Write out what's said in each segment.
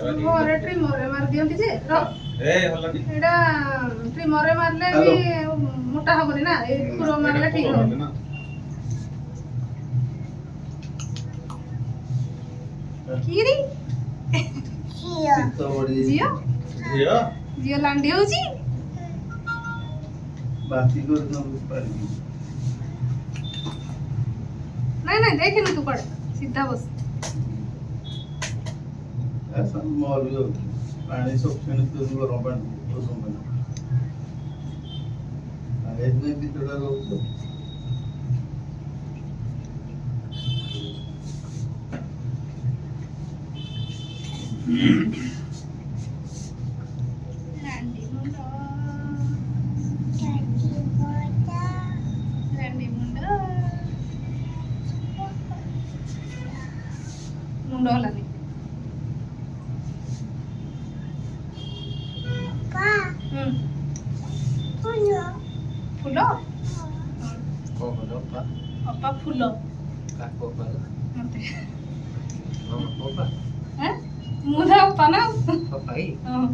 मोरे ट्रिमरे मार दियंती जे र एटा ट्रिमरे मारले भी मोटा हबनी ना ए खुरो मारले ठीक हबनी ना कीरी जियो जियो जियो लांडी होची बाकी को न पारी नहीं नहीं देखिनु तू पड़े सीधा बस ऐसा मौलियो पानी सोचने तो गरम पानी तो समझ आगे में भी थोड़ा रोक मुंडो हलानी फुलो को बोलो अपा फुलो का को बोलो मते हम को बा हैं मुदा अपा ना पापाई हां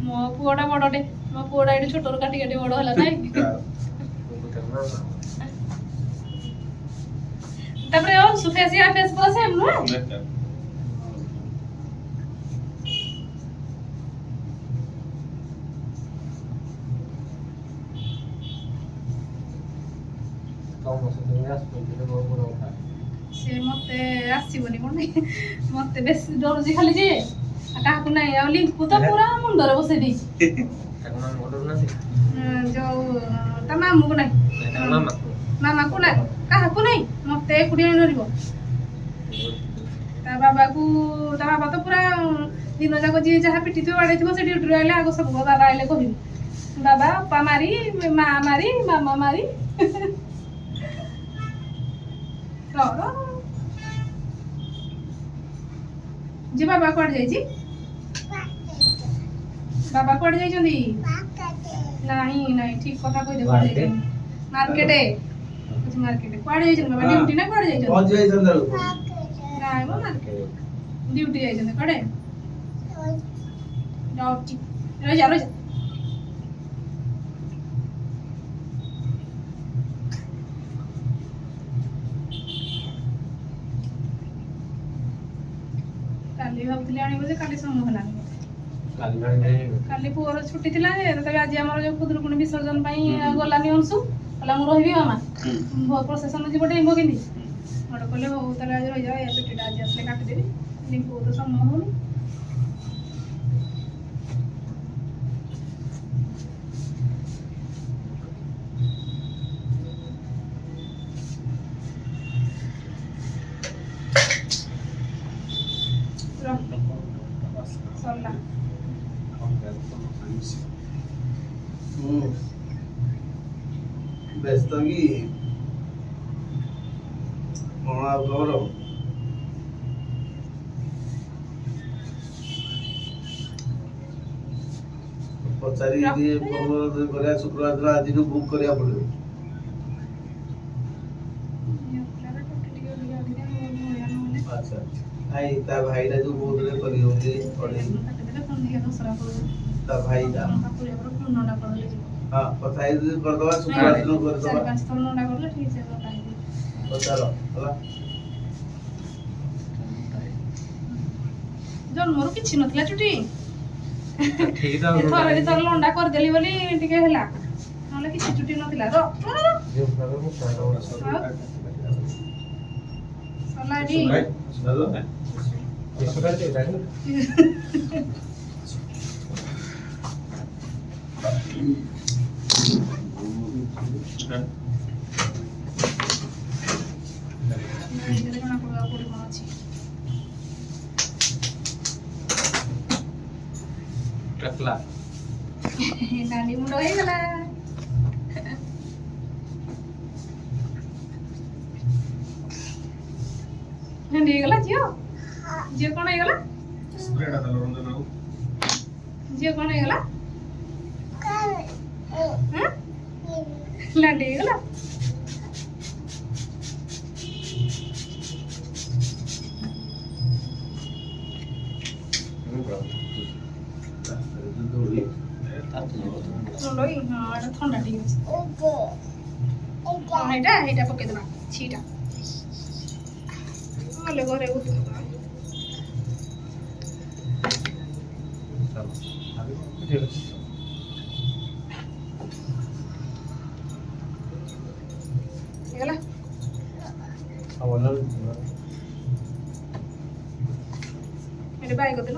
मो पुओडा बडडे मो पुओडा एडी छोटो काटी काटी बड हला नाही तापरे ओ सुफेसिया फेस पर सेम नो से मते आसीबनी कोन मते बेसी डरुजी खाली जे काकू नाही आ लिंक को तो पूरा मुंडरे बसे दी ताको नाम बोलो ना से जो ता मामू को नाही मामा मामा को ना काकू नाही मते कुडिया नरिबो ता बाबा तो पूरा दिन जाको जी जहा पिटी तो बाडे थिबो से ड्यूटी आइले आगो सब बाबा आइले कहिबी बाबा पा मारी मा मारी मामा मारी रो जी बाबा कोड जाई जी बाबा कोड जाई जंदी नहीं नहीं ठीक कथा कहि दे कोड जाई मार्केटे कुछ मार्केटे कोड जाई जंदी बाबा ड्यूटी ना कोड जाई जंदी पहुंच जाई संदर नहीं वो मार्केट ड्यूटी जाई जंदी कोडे जाओ ठीक रो जा काली भाबुली आनी बजे काली संभव हलानी काली पुअर छुट्टी थिला जे तबे आज हमर जो खुदरुकुणी विसर्जन पई गलानी अंशु कला मु रहिबी मामा प्रोसेसन जी बटे इमो किनी मड कहले हो तले आज रहि जा ए पेटीटा आज असले काटी देबी लिंपो तो संभव होनी सरला व्यस्त की कौन आप खबर पचारी ये खबर करे शुक्रवार दिन आज को बुक करिया पड़े अच्छा आई ता भाई रा जो बोल रे करी होते पड़े ता भाई दा हां पता है कर दवा शुक्रवार दिन कर दवा 4-5 थोड़ा नोडा करले ठीक से बताई तो चलो हला जन मोर किछि नथला छुटी ठीक था थोड़े थोड़ा लंडा कर देली बोली टिके हला नले किछि छुटी नथला रो जो प्रॉब्लम मु सलाडी चलो ये सुगर दे जाए टकला नानी मुंडो हे गला नंदी हे गला जियो जियो कोन हे गला स्प्रेडा दलो रंजन नाउ जियो कोन हे गला हां लांडी हे गला ମୁଣ୍ଡ କି ହଁ ଏଇଟା ଥଣ୍ଡା ଟିକେ ଅଛି ହଁ ଏଇଟା ପକେଇଦେବା ଛିଟା ନହେଲେ ଘରେ ଉଠିଦେବା ଠିକ ଅଛି ହେଇଗଲା ଭଲ ଏଠି ବାଇ କରିଦେଲ